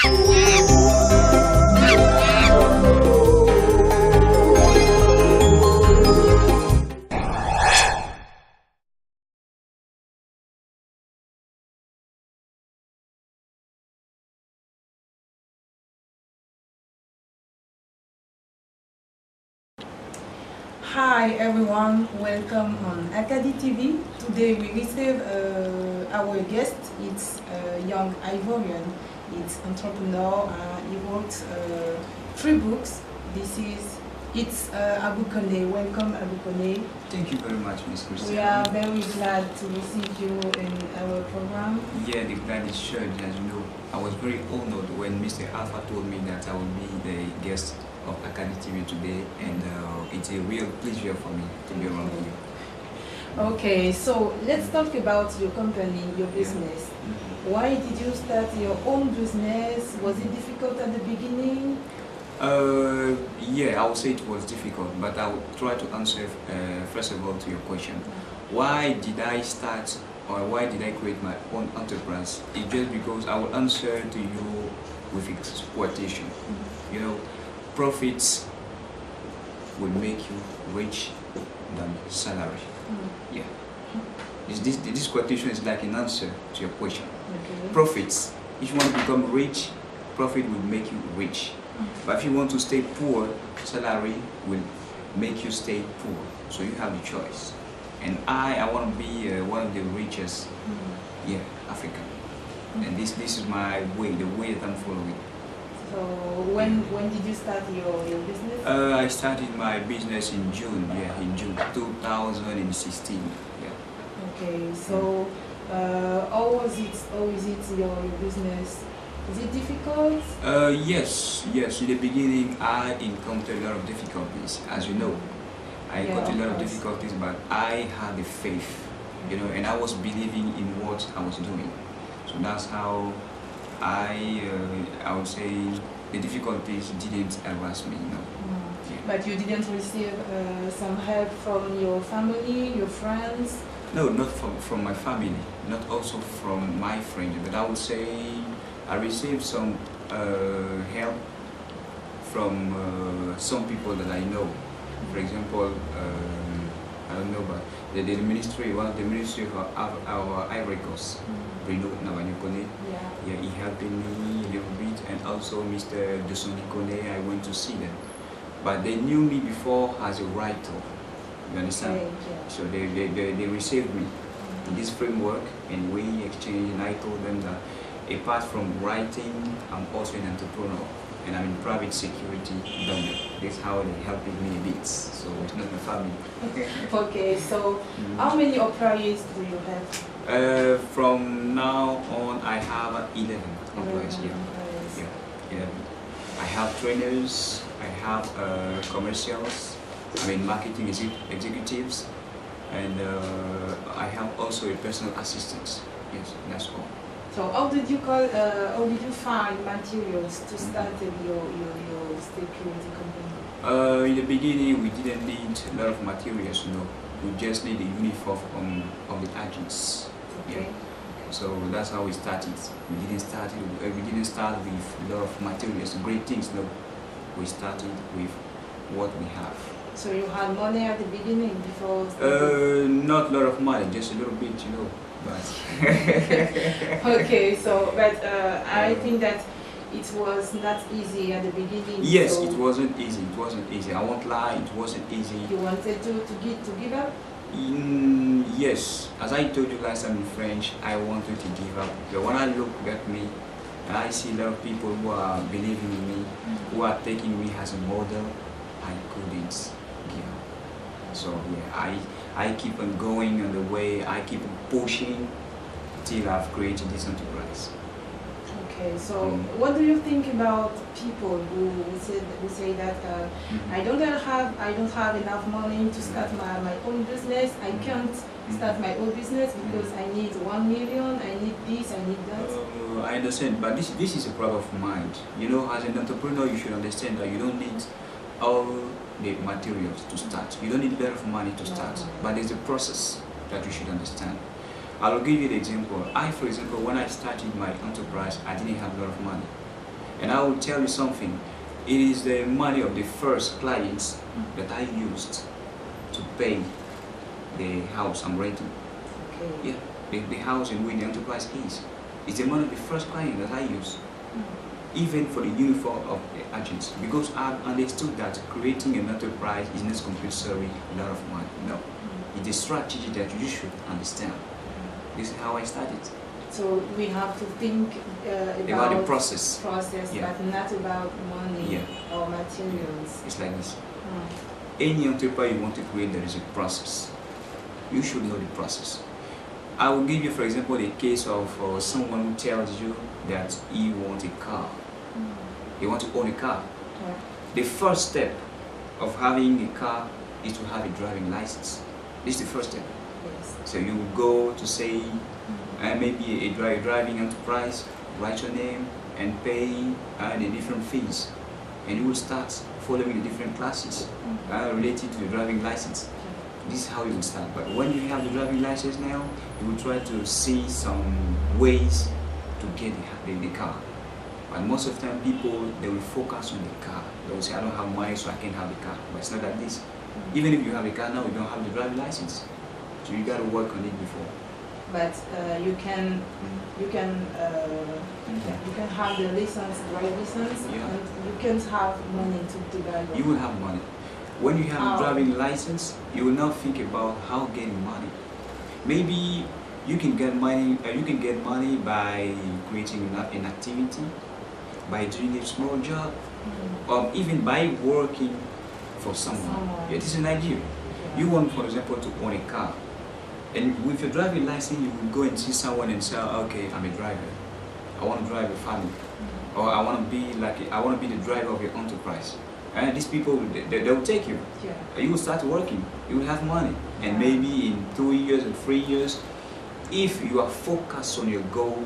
Hi everyone, welcome on Acadie TV. Today we receive our guest. It's a young Ivorian. It's entrepreneur. He wrote 3 books. It's Abou Kone. Welcome Abou Kone. Thank you very much, Ms. Christian. We are very glad to receive you in our program. Yeah, the glad is shared. As you know, I was very honored when Mr. Alpha told me that I would be the guest of Acadie TV today, and it's a real pleasure for me to be around you. Okay, so let's talk about your company, your business. Yeah. Why did you start your own business? Was it difficult at the beginning? Yeah, I would say it was difficult, but I will try to answer first of all to your question. Why did I start, or why did I create my own enterprise? It's just because I will answer to you with exploitation. You know, profits will make you rich than salary. Yeah. This quotation is like an answer to your question. Okay. Profits, if you want to become rich, profit will make you rich. But if you want to stay poor, salary will make you stay poor. So you have the choice. And I want to be one of the richest, African. And this is my way, the way that I'm following. So when did you start your business? I started my business in June, in June 2016. Yeah. Okay, so how is it your business? Is it difficult? Yes. In the beginning, I encountered a lot of difficulties, as you know. I encountered a lot of difficulties, but I had the faith, and I was believing in what I was doing. So that's how I would say the difficulties didn't harass me, Yeah. But you didn't receive some help from your family, your friends? No, not from my family, not also from my friends, but I would say I received some help from some people that I know. For example, I don't know, but the ministry, one of the ministry of our Ivory Coast, Kone, he helped me a little bit, and also Mr. Kone, I went to see them. But they knew me before as a writer, you understand? Okay, yeah. So they received me in this framework, and we exchanged, and I told them that apart from writing, I'm also an entrepreneur, and I'm in private security domain. That's how they helped me a bit. So it's not my family. Okay, so how many employees do you have? From now on, I have 11 employees. Yeah. I have trainers. I have commercials. Marketing executives, and I have also a personal assistant. Yes, that's all. So how did you find materials to start your security company? In the beginning, we didn't need a lot of materials, We just need the uniform of the agents. Okay. Yeah. So that's how we started. We didn't start with a lot of materials, great things. No, we started with what we have. So you had money at the beginning before? Not a lot of money, just a little bit, But okay, so I think that it was not easy at the beginning. Yes, so it wasn't easy. It wasn't easy. I won't lie. It wasn't easy. You wanted to give up? Yes, as I told you last time in French, I wanted to give up. But when I look at me, and I see a lot of people who are believing in me, who are taking me as a model, I couldn't give up. So yeah, I keep on going on the way. I keep on pushing till I've created this enterprise. Okay, so what do you think about people who say that I don't have enough money to start my own business. I can't start my own business because I need 1 million. I need this. I need that. I understand, but this is a problem of mind. As an entrepreneur, you should understand that you don't need all the materials to start. You don't need a lot of money to start, but there's a process that you should understand. I'll give you the example. For example, when I started my enterprise, I didn't have a lot of money. And I will tell you something. It is the money of the first clients that I used to pay the house I'm renting. Okay. Yeah, the house in which the enterprise is. It's the money of the first client that I use. Even for the uniform of the agents, because I've understood that creating an enterprise is not compulsory a lot of money. No, it's a strategy that you should understand. This is how I started. So we have to think About the process. but not about money or materials. It's like this. Any enterprise you want to create, there is a process. You should know the process. I will give you, for example, the case of someone who tells you that he wants a car. He wants to own a car. Yeah. The first step of having a car is to have a driving license. This is the first step. Yes. So you will go to say maybe a driving enterprise, write your name and pay the different fees. And you will start following the different classes related to the driving license. This is how you will start. But when you have the driving license now, you will try to see some ways to get the car. But most of the time people, they will focus on the car. They will say, I don't have money so I can't have the car. But it's not like this. Even if you have a car now, you don't have the driving license. So you got to work on it before. But you can have the license, driving license, and you can't have money to buy your You will have money. When you have a driving license, you will not think about how getting money. Maybe you can get money. You can get money by creating an activity, by doing a small job, or even by working for someone. Yeah, this is an idea. You want, for example, to own a car, and with your driving license, you will go and see someone and say, "Okay, I'm a driver. I want to drive a family, or I want to be the driver of your enterprise." And these people, they will take you. Yeah. You will start working. You will have money, and maybe in 2 years or 3 years, if you are focused on your goal,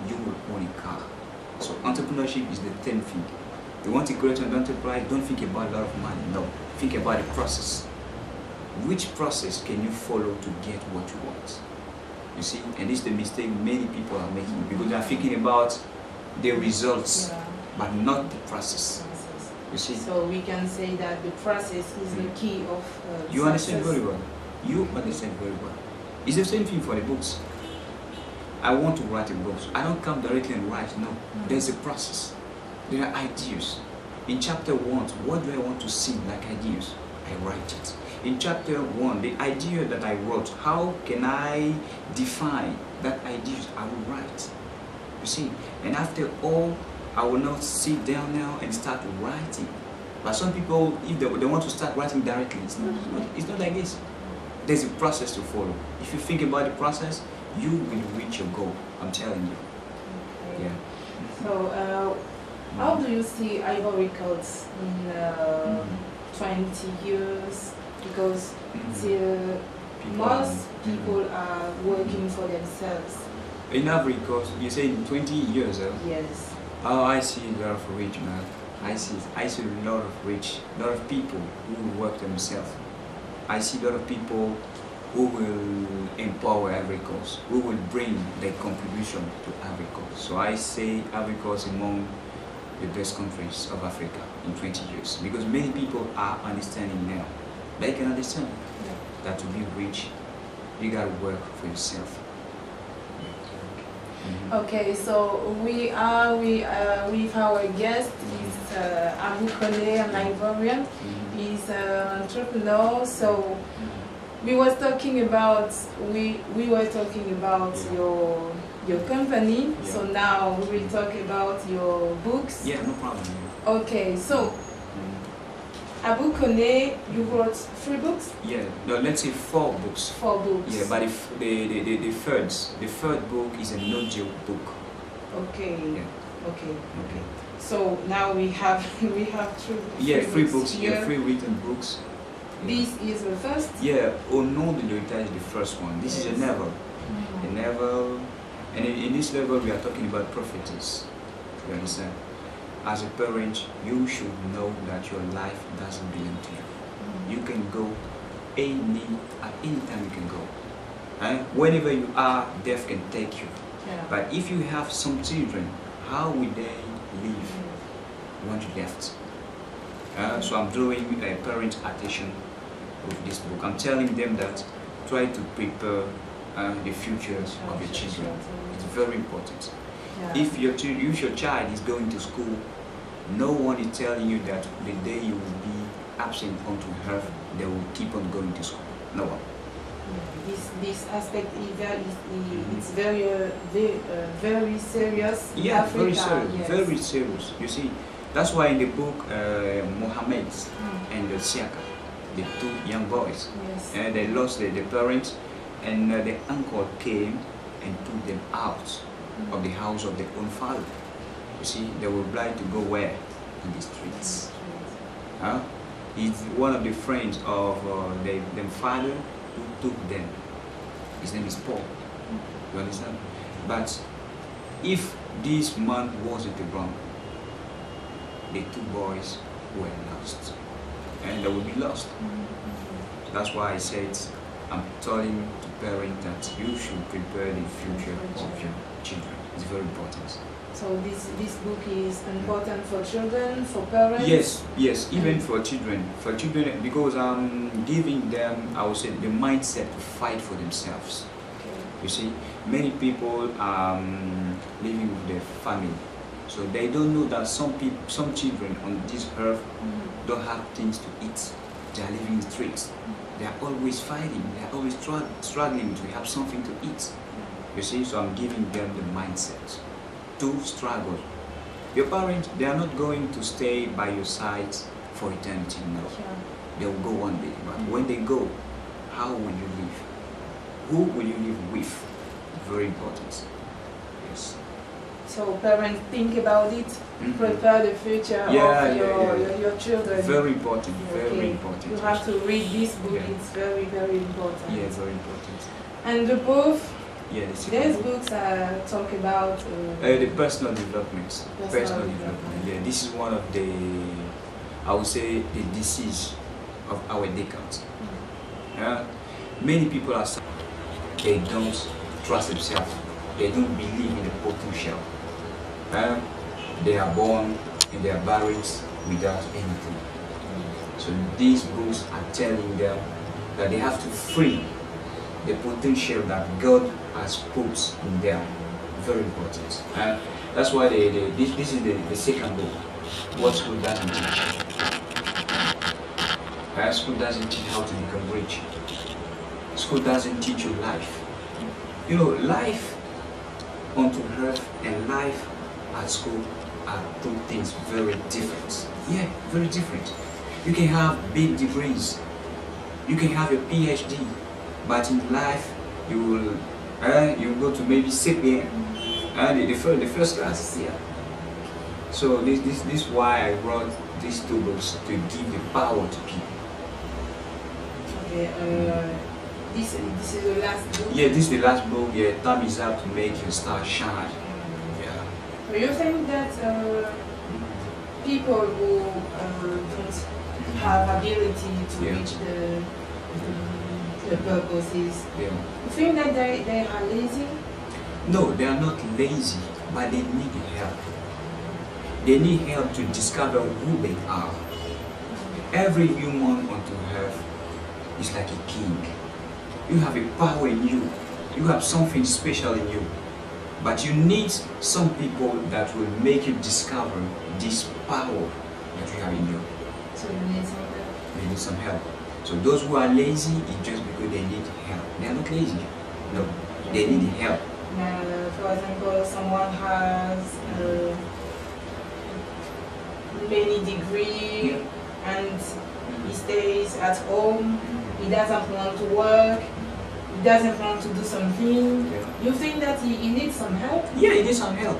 you will own a car. So entrepreneurship is the 10th thing. You want to create an enterprise, don't think about a lot of money. No, think about the process. Which process can you follow to get what you want? You see, and this is the mistake many people are making, because they are thinking about the results, but not the process. You see? So we can say that the process is the key of you understand very well. You understand very well. It's the same thing for the books. I want to write a book. I don't come directly and write. No, there's a process. There are ideas. In chapter 1, what do I want to see like ideas? I write it. In chapter 1, the idea that I wrote, how can I define that idea? I will write. You see, and after all, I will not sit down now and start writing. But some people, if they want to start writing directly, it's not like this. There's a process to follow. If you think about the process, you will reach your goal. I'm telling you. Okay. Yeah. So, how do you see Ivory Coast in 20 years? Because most people are working for themselves. In Ivory Coast, you say in 20 years, Yes. Oh, I see a lot of rich man. I see a lot of people who will work themselves. I see a lot of people who will empower Ivory Coast, who will bring their contribution to Ivory Coast. So I say Ivory Coast among the best countries of Africa in 20 years, because many people are understanding now. They can understand that to be rich, you gotta work for yourself. Okay, so we are with our guest. Is Abou Kone, an Ivorian. He's an entrepreneur. So we were talking about your company. Yeah. So now we will talk about your books. Yeah, no problem. Okay, so Abou Kone, you wrote 3 books? Yeah, no, let's say 4 books. 4 books. Yeah, but the third book is a no-joke book. Okay. Yeah. Okay. So now we have 3 books here. Yeah, 3 written books. Yeah. This is the first? Yeah, Au nom de l'héritage is the first one. This is a novel. A novel, and in this level we are talking about prophecies. You understand? As a parent, you should know that your life doesn't belong to you. You can go at any time you can go. And whenever you are, death can take you. Yeah. But if you have some children, how will they live? country left. So I'm drawing parents' attention with this book. I'm telling them that try to prepare the futures of your children. It's very important. Yeah. If your child is going to school, no one is telling you that the day you will be absent onto earth, they will keep on going to school. No one. This aspect it's very serious. In Yeah, Africa, very serious. yes. Very serious. You see, that's why in the book Mohammed and Siaka, the two young boys, Yes. they lost their parents, and their uncle came and took them out of the house of their own father. You see, they were obliged to go where? In the streets. He's one of the friends of their father who took them. His name is Paul. You understand? But if this man wasn't around, the two boys were lost. And they would be lost. That's why I said, I'm telling to parents that you should prepare the future of your children. It's very important. So this book is important for children, for parents? Yes, even for children, because I'm giving them, I would say, the mindset to fight for themselves. Okay. You see, many people are living with their family, so they don't know that some children on this earth don't have things to eat. They are living in the streets. They are always fighting. They are always struggling to have something to eat. You see, so I'm giving them the mindset to struggle. Your parents, they are not going to stay by your side for eternity, no. Sure. They will go one day, but when they go, how will you live? Who will you live with? Very important. Yes. So parents, think about it, prepare the future of your children. Very important, Okay. very important. You have to read this book, Yeah. it's very, very important. Yeah, very important. And the book, Yeah, these books talk about the personal development. Personal development. Yeah, this is one of the, I would say, the disease of our decade. Many people are saying they don't trust themselves. They don't believe in the potential. They are born and they are buried without anything. So these books are telling them that they have to free the potential that God has put in them. Very important. That's why this is the second book. What school doesn't teach. School doesn't teach how to become rich. School doesn't teach you life. You know, life onto earth and life at school are two things very different. Yeah, very different. You can have big degrees. You can have a PhD. But in life, you will go to maybe CPN and the first class. Yeah. So this is why I wrote these two books, to give the power to people. Okay, this is the last book. Yeah, this is the last book. Yeah, time is up to make your star shine. Yeah. Do you think that people who don't have ability to reach the purposes, Yeah. you think that they are lazy? No, they are not lazy, but they need help. They need help to discover who they are. Every human on earth is like a king. You have a power in you. You have something special in you. But you need some people that will make you discover this power that you have in you. So you need some help. You need some help. So those who are lazy, it's just because they need help. They are not lazy. No, they need help. For example, someone has many degrees and he stays at home. He doesn't want to work. He doesn't want to do something. You think that he needs some help? Yeah, he needs some help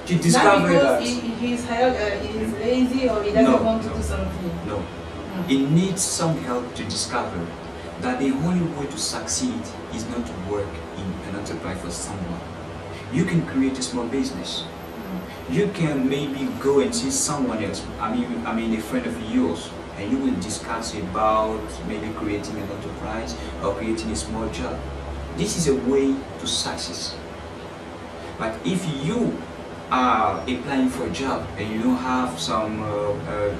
to Not discover because that. he's lazy or he doesn't want to do something. No. He needs some help to discover that the only way to succeed is not to work in an enterprise for someone. You can create a small business. You can maybe go and see someone else, I mean a friend of yours, and you will discuss about maybe creating an enterprise or creating a small job. This is a way to success. But if you are applying for a job and you don't have some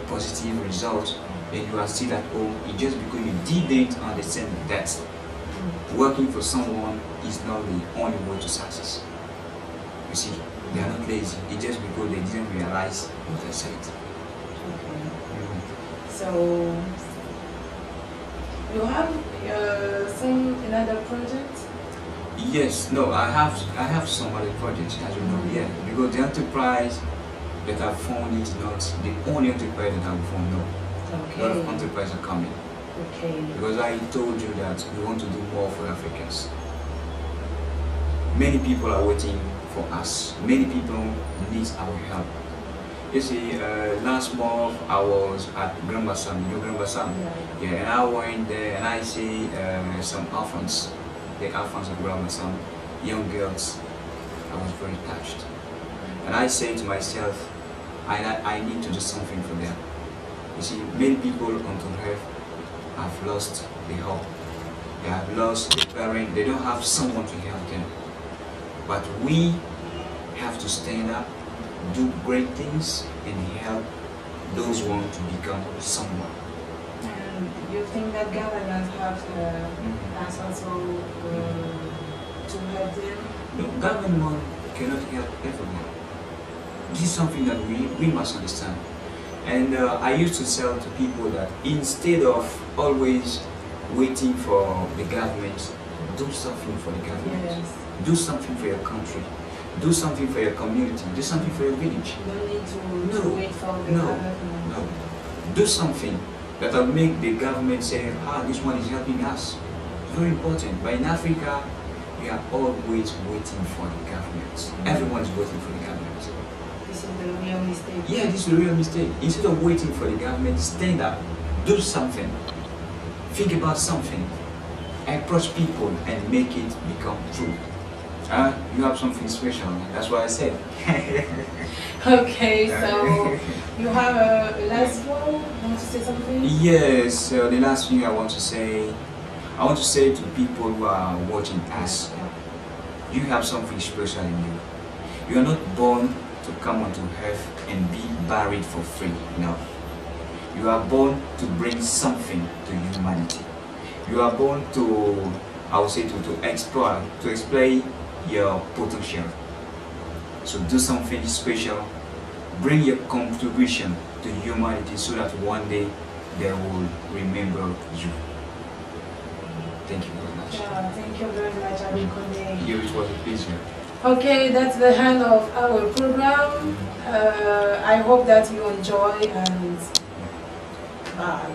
positive results and you are still at home, it's just because you didn't understand that working for someone is not the only way to success. You see, they are not lazy. It's just because they didn't realize what I said. Okay. Mm. So you have some another project? Yes, no, I have some other projects, as you know, yeah. Because the enterprise that I found is not the only enterprise that I found, no. Okay. A lot of enterprises are coming. Okay. Because I told you that we want to do more for Africans. Many people are waiting for us. Many people need our help. You see, last month I was at Grand Bassam, you know Grand Bassam? Yeah. Yeah, and I went there and I see some orphans, the orphans of Grand Bassam, young girls. I was very touched. And I say to myself, I need to do something for them. You see, many people on earth have lost the hope. They have lost the parent. They don't have someone to help them. But we have to stand up, do great things, and help those who want to become someone. And you think that government has also to help them? No, government cannot help everyone. This is something that we must understand. And I used to tell to people that instead of always waiting for the government, do something for the government. Yes. Do something for your country. Do something for your community. Do something for your village. You don't need to wait for the No. government. No. Do something that will make the government say, this one is helping us. It's very important. But in Africa, we are always waiting for the government. Everyone is waiting for the government. This is the real mistake. Yeah, this is a real mistake. Instead of waiting for the government, stand up, do something, think about something, approach people and make it become true. You have something special, that's what I said. Okay, so you have a last one? Want to say something? Yes, the last thing I want to say to people who are watching us, you have something special in you. You are not born to come onto earth and be buried for free. No. You are born to bring something to humanity. You are born to, I would say, to explore, to display your potential. So do something special. Bring your contribution to humanity so that one day they will remember you. Thank you very much. Yeah, thank you very much, Abou Kone. Here it was a pleasure. Okay, that's the end of our program. I hope that you enjoy and bye.